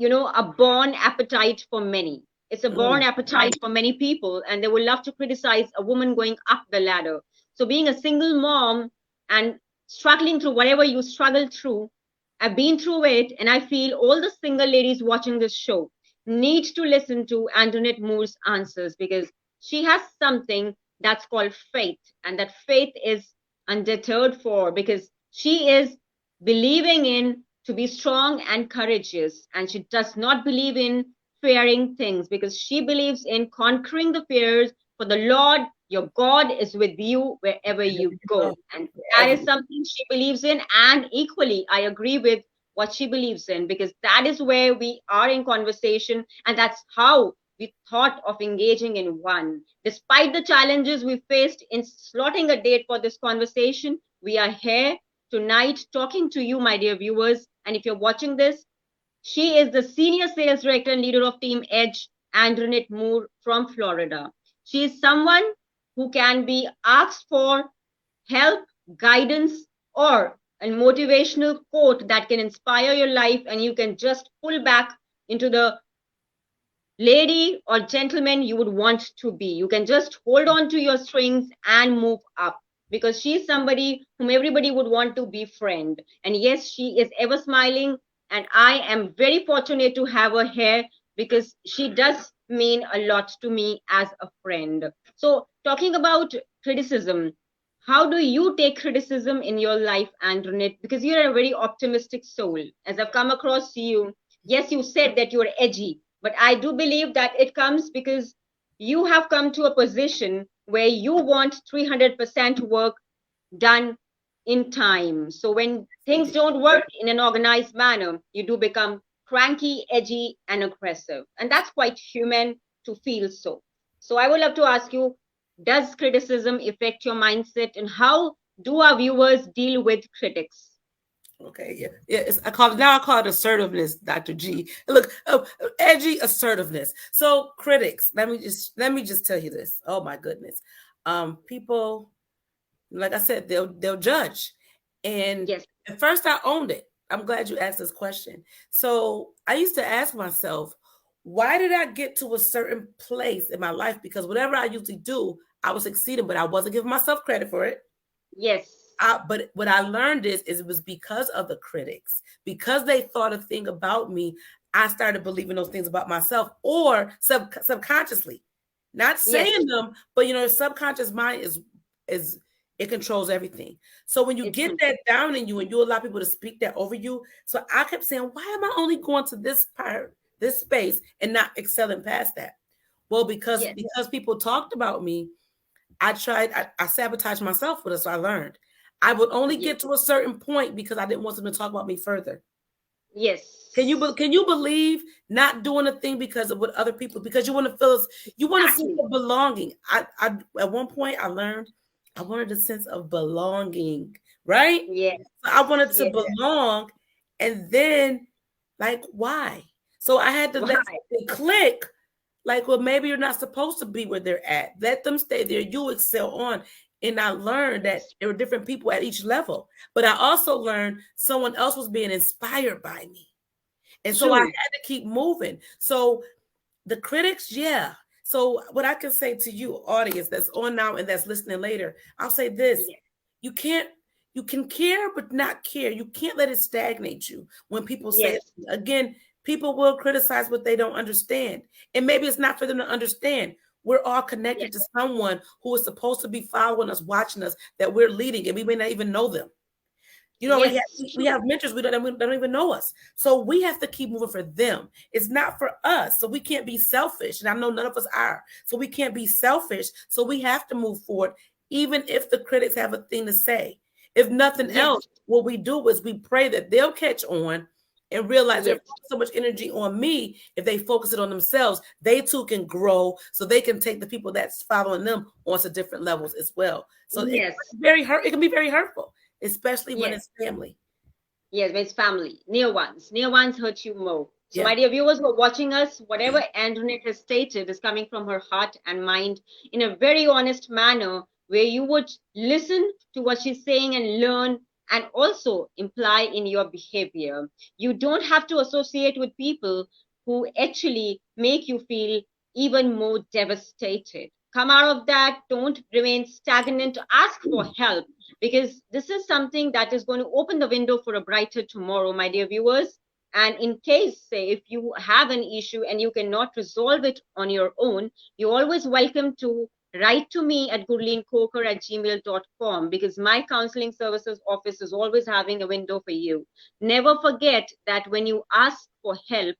a born appetite for many. It's a born Mm, appetite for many people, and they would love to criticize a woman going up the ladder. So, being a single mom and struggling through whatever you struggle through, I've been through it, and I feel all the single ladies watching this show need to listen to Andrenette Moore's answers because she has something that's called faith, and that faith is undeterred for because she is believing in to be strong and courageous, and she does not believe in fearing things because she believes in conquering the fears. For the Lord your God is with you wherever there you you go. go. And that Wherever is something she believes in. And equally, I agree with what she believes in because that is where we are in conversation. And that's how we thought of engaging in one. Despite the challenges we faced in slotting a date for this conversation, we are here tonight talking to you, my dear viewers. And if you're watching this, she is the Senior Sales Director and leader of Team Edge, Andrenette Moore from Florida. She is someone who can be asked for help, guidance, or a motivational quote that can inspire your life, and you can just pull back into the lady or gentleman you would want to be. You can just hold on to your strings and move up because she's somebody whom everybody would want to befriend. And yes, she is ever smiling. And I am very fortunate to have her here because she does mean a lot to me as a friend. So, talking about criticism, how do you take criticism in your life, Andronette? Because you're a very optimistic soul. As I've come across you, yes, you said that you're edgy, but I do believe that it comes because you have come to a position where you want 300% work done in time. So when things don't work in an organized manner, you do become cranky, edgy, and aggressive. And that's quite human to feel so. So I would love to ask you, does criticism affect your mindset, and how do our viewers deal with critics? Okay, yeah, yeah. I call it assertiveness, Dr. G. Look, edgy assertiveness. So critics, let me just tell you this. Oh my goodness, people, like I said, they'll judge, and Yes, at first I owned it. I'm glad you asked this question. So I used to ask myself, why did I get to a certain place in my life? Because whatever I usually do, I was succeeding, but I wasn't giving myself credit for it. yes, But what I learned is it was because of the critics, because they thought a thing about me. I started believing those things about myself, or subconsciously, not yes, saying them, but your subconscious mind is it controls everything. So when you it's get true. that down in you and you allow people to speak that over you, so I kept saying, why am I only going to this part, this space, and not excelling past that? Well, because Yes, people talked about me, I sabotaged myself with it. So I learned I would only yes, get to a certain point because I didn't want them to talk about me further. yes, Can you believe not doing a thing because of what other people, because you want to feel, you want a sense exactly. of belonging. I at one point I learned I wanted a sense of belonging, right? Yes, So I wanted to yes. belong, and then like why? So I had to Why? let it click. Like, well, maybe you're not supposed to be where they're at. Let them stay there. You excel on. And I learned that Yes. there were different people at each level. But I also learned someone else was being inspired by me. And so I had True. to keep moving. So the critics, yeah. So what I can say to you, audience that's on now and that's listening later, I'll say this: Yes. you can't, you can care but not care. You can't let it stagnate you. When people say, Yes. again, people will criticize what they don't understand, and maybe it's not for them to understand. We're all connected Yes. to someone who is supposed to be following us, watching us, that we're leading, and we may not even know them. You know, Yes. we have True. mentors we don't even know us. So we have to keep moving for them. It's not for us. So we can't be selfish. And I know none of us are. So we can't be selfish. So we have to move forward, even if the critics have a thing to say. If nothing Yes. else, what we do is we pray that they'll catch on and realize they're Yes. focusing so much energy on me. If they focus it on themselves, they too can grow so they can take the people that's following them onto different levels as well. So it's Yes. very hurt. It can be very hurtful, especially when Yes. it's family. Yes, it's family, near ones. Near ones hurt you more. So, Yeah. my dear viewers who are watching us, whatever Andrenette has stated is coming from her heart and mind in a very honest manner, where you would listen to what she's saying and learn and also imply in your behavior. You don't have to associate with people who actually make you feel even more devastated. Come out of that, don't remain stagnant, ask for help, because this is something that is going to open the window for a brighter tomorrow, my dear viewers. And in case, say, if you have an issue and you cannot resolve it on your own, you're always welcome to write to me at gurleenkhokhar@gmail.com, because my counseling services office is always having a window for you. Never forget that when you ask for help,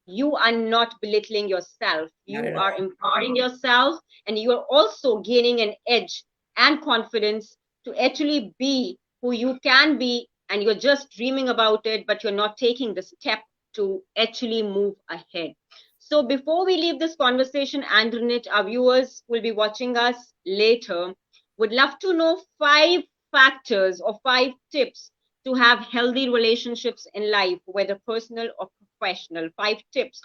you are not belittling yourself. Not You at are all. empowering yourself, and you are also gaining an edge and confidence to actually be who you can be. And you're just dreaming about it, but you're not taking the step to actually move ahead. So, before we leave this conversation, Andronit, our viewers will be watching us later, would love to know 5 factors or 5 tips to have healthy relationships in life, whether personal or professional. 5 tips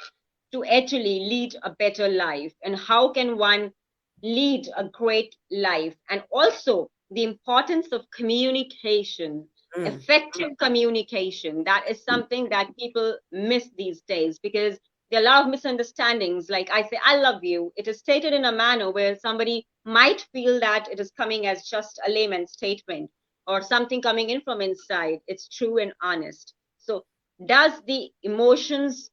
to actually lead a better life, and how can one lead a great life, and also the importance of communication, Mm. effective communication. That is something that people miss these days, because there are a lot of misunderstandings. Like I say, I love you. It is stated in a manner where somebody might feel that it is coming as just a layman statement or something coming in from inside. It's true and honest. So, does the emotions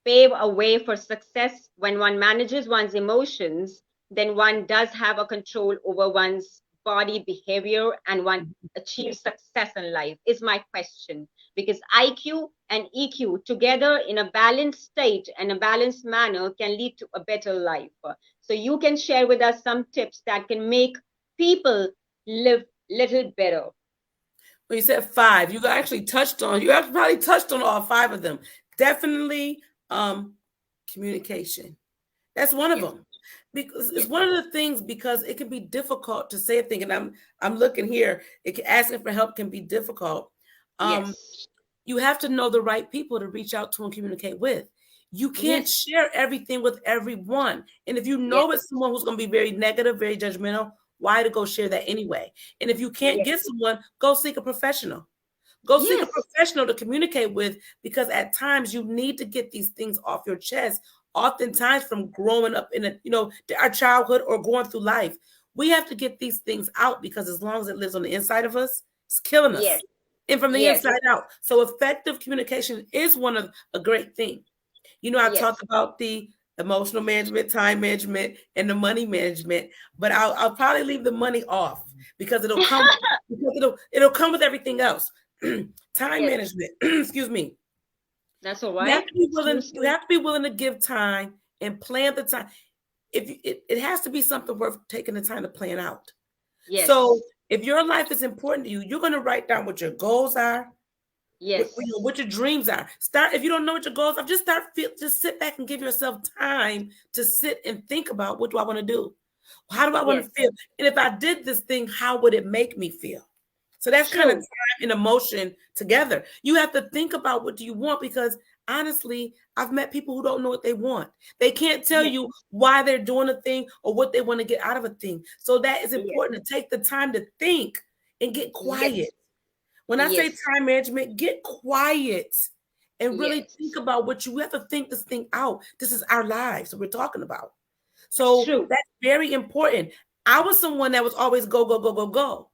pave a way for success? When one manages one's emotions, then one does have a control over one's body behavior and one achieves success in life, is my question. Because IQ and EQ together in a balanced state and a balanced manner can lead to a better life. So you can share with us some tips that can make people live little better. Well, you said 5. You actually touched on. You have probably touched on all 5 of them. Definitely, communication. That's one of Yes. them. Because it's Yes. one of the things, because it can be difficult to say a thing, and I'm looking here. Asking for help can be difficult. Um, Yes. you have to know the right people to reach out to and communicate with. You can't Yes. share everything with everyone. And if you know Yes. it's someone who's going to be very negative, very judgmental, why to go share that anyway? And if you can't Yes. get someone, go seek a professional. Go seek a Yes. professional to communicate with, because at times you need to get these things off your chest. Oftentimes, from growing up in our childhood or going through life, we have to get these things out, because as long as it lives on the inside of us, it's killing Yes. us, and from the Yes. inside out. So effective communication is one of a great thing. I talked Yes. about the emotional management, time management, and the money management, but I'll probably leave the money off, because it'll come with everything else. Time Yes. management, excuse me. That's all You have right. to be willing. Choose You to. have to be willing to give time and plan the time. It has to be something worth taking the time to plan out. So Yes. if your life is important to you, you're going to write down what your goals are, Yes. what your dreams are. Start, if you don't know what your goals are, just sit back and give yourself time to sit and think about, what do I want to do? How do I want Yes. to feel? And if I did this thing, how would it make me feel? So that's kind of True. time and emotion together. You have to think about, what do you want, because honestly, I've met people who don't know what they want. They can't tell Yes. you why they're doing a thing or what they want to get out of a thing. So that is Yes. important to take the time to think and get quiet. Yes. When I say Yes. time management, get quiet and really think Yes. about what you have to think this thing out. This is our lives that we're talking about. It's So true. that's very important. I was someone that was always go, go, go, go, go.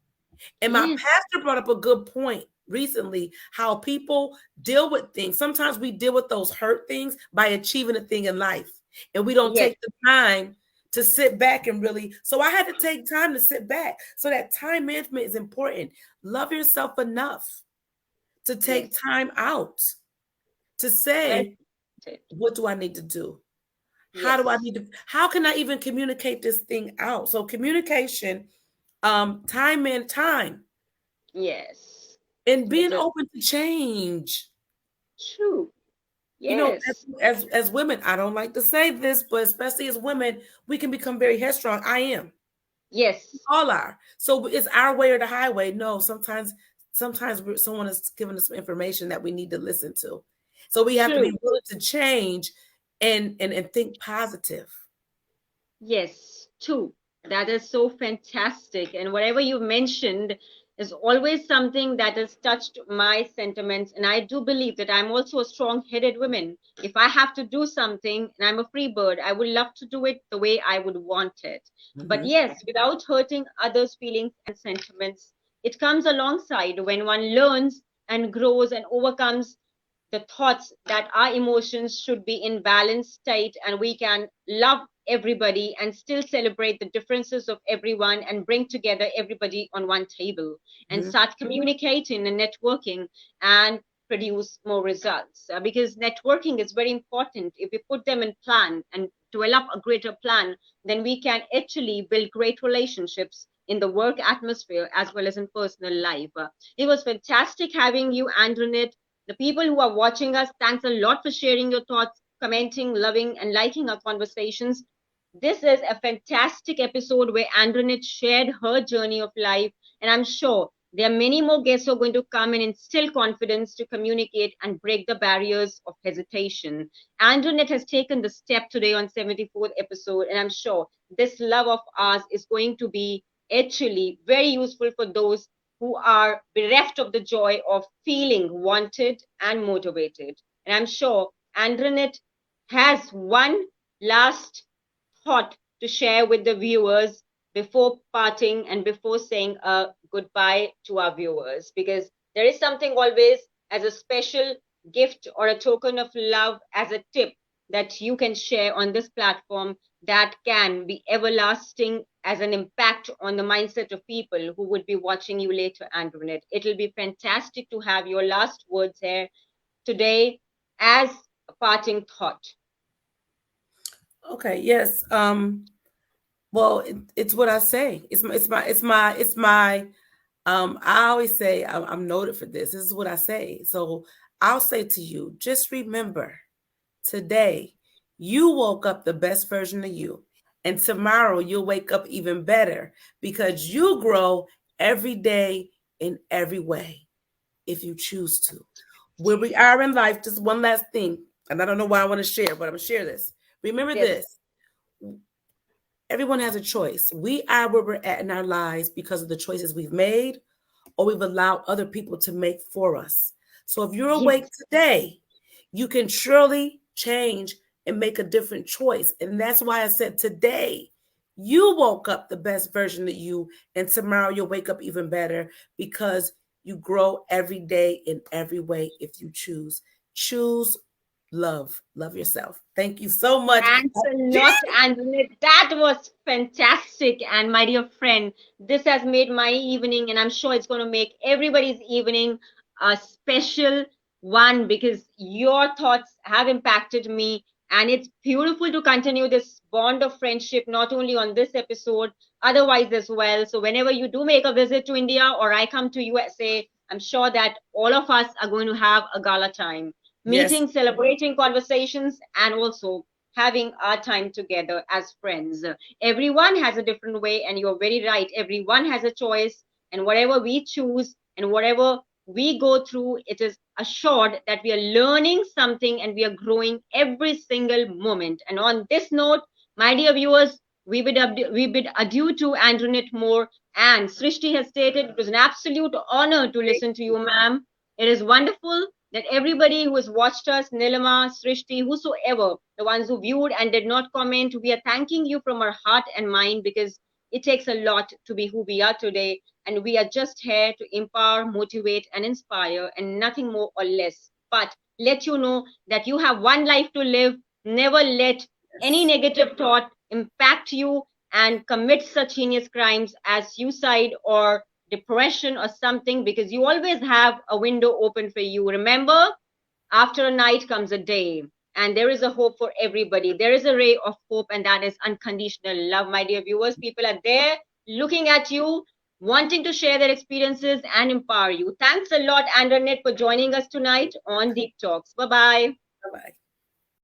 And my Yes. pastor brought up a good point recently how people deal with things. Sometimes we deal with those hurt things by achieving a thing in life, and we don't Yes. take the time to sit back and really. So I had to take time to sit back. So that time management is important. Love yourself enough to take Yes. time out to Well say, said. what do I need to do? How do I Yes. need to, how can I even communicate this thing out? So communication, time Yes. and It's being a open to change. true. You know, Yes. as women, I don't like to say this, but especially as women, we can become very headstrong. I am. We Yes. all are. So it's our way or the highway. No, sometimes someone is giving us some information that we need to listen to. So we have to be True. willing to change and think positive. Yes, too. That is so fantastic. And whatever you mentioned is always something that has touched my sentiments. And I do believe that I'm also a strong headed woman. If I have to do something and I'm a free bird, I would love to do it the way I would want it. But Mhm. yes, without hurting others' feelings and sentiments, it comes alongside when one learns and grows and overcomes the thoughts that our emotions should be in balanced state and we can love everybody and still celebrate the differences of everyone and bring together everybody on one table and Mhm. start communicating and networking and produce more results. Because networking is very important. If we put them in plan and develop a greater plan, then we can actually build great relationships in the work atmosphere as well as in personal life. It was fantastic having you, Andrenette. The people who are watching us, thanks a lot for sharing your thoughts, commenting, loving, and liking our conversations. This is a fantastic episode where Andronette shared her journey of life, and I'm sure there are many more guests who are going to come and instill confidence to communicate and break the barriers of hesitation. Andronette has taken the step today on 74th episode, and I'm sure this love of ours is going to be actually very useful for those who are bereft of the joy of feeling wanted and motivated. And I'm sure Andronette has one last thought to share with the viewers before parting and before saying a goodbye to our viewers, because there is something always as a special gift or a token of love as a tip that you can share on this platform that can be everlasting as an impact on the mindset of people who would be watching you later, Antoinette. It'll be fantastic to have your last words here today as a parting thought. Okay, yes. Well, it's what I say. It's my I always say I'm noted for this. This is what I say. So I'll say to you, just remember today you woke up the best version of you. And tomorrow you'll wake up even better because you grow every day in every way if you choose to. Where we are in life, just one last thing. And I don't know why I want to share, but I'm going to share this. Remember Yes, this: everyone has a choice. We are where we're at in our lives because of the choices we've made or we've allowed other people to make for us. So if you're yes, awake today, you can surely change and make a different choice. And that's why I said today, you woke up the best version of you, and tomorrow you'll wake up even better because you grow every day in every way if you choose. Choose love. Love yourself. Thank you so much. thanks a lot, Antoinette. That was fantastic. And my dear friend, this has made my evening, and I'm sure it's going to make everybody's evening a special one because your thoughts have impacted me. And it's beautiful to continue this bond of friendship, not only on this episode, otherwise as well. So, whenever you do make a visit to India or I come to USA, I'm sure that all of us are going to have a gala time, Yes. meeting, celebrating conversations, and also having our time together as friends. Everyone has a different way, and you're very right. Everyone has a choice, and whatever we choose and whatever we go through, it is assured that we are learning something and we are growing every single moment. And on this note, my dear viewers, we bid adieu to Andrenette Moore. And Srishti has stated it was an absolute honor to listen to you, ma'am. It is wonderful that everybody who has watched us, Nilima, Srishti, whosoever, the ones who viewed and did not comment, we are thanking you from our heart and mind, because it takes a lot to be who we are today. And we are just here to empower, motivate, and inspire, and nothing more or less. But let you know that you have one life to live. Never let any Yes. negative thought impact you and commit such heinous crimes as suicide or depression or something, because you always have a window open for you. Remember, after a night comes a day, and there is a hope for everybody. There is a ray of hope, and that is unconditional love, my dear viewers. People are there looking at you, wanting to share their experiences and empower you. Thanks a lot, Andrenette, for joining us tonight on Deep Talks. Bye bye. Bye bye.